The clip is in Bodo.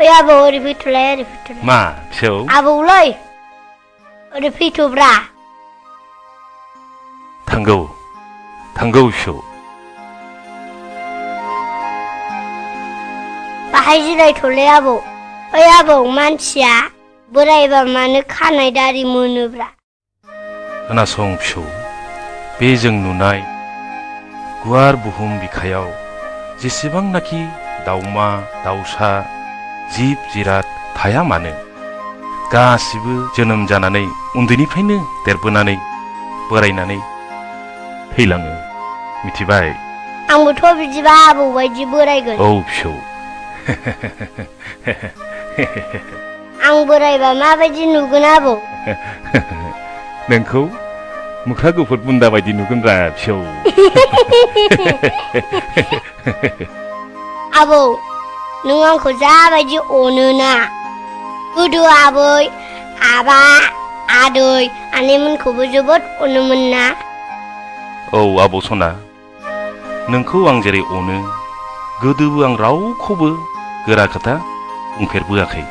ओइ आबौ ओरै फैथ'लाय ओरै फैथ'लाय मा फिसौ आबौलै ओरै फैथ'ब्रा थांगौ फिसौ बाहाय जिरायथ'लै आबौ ओइ आबौ मानसिया बोरायबा मानो खानाय दारि मोनोब्रा खोनासं फिसौ बे जों नुनाय गुवार बुहुम बिखायाव जेसेबांनाखि दाउमा दाउसा जिब जिराद थाया मानो गासिबो जोनोम जानानै उन्दैनिफ्रायनो देरबोनानै बोरायनानै थैलाङो मिथिबाय आंबोथ' बिदिबा आबौ बायदि बोरायगोन औ फिसौ आं बोरायबा माबायदि नुगोन आबौ नोंखौ मोख्रा गुफुर बुन्दा बायदि नुगोनब्रा फिसौ आबौ नों आंखौ जाबायदि अनोना गोदो आबै आबा आदै आनैमोनखौबो जोबोद अनोमोन ना औ आबौ सना नोंखौ आं जेरै अनो गोदोबो आं रावखौबो गोरा खोथा बुंफेरबोआखै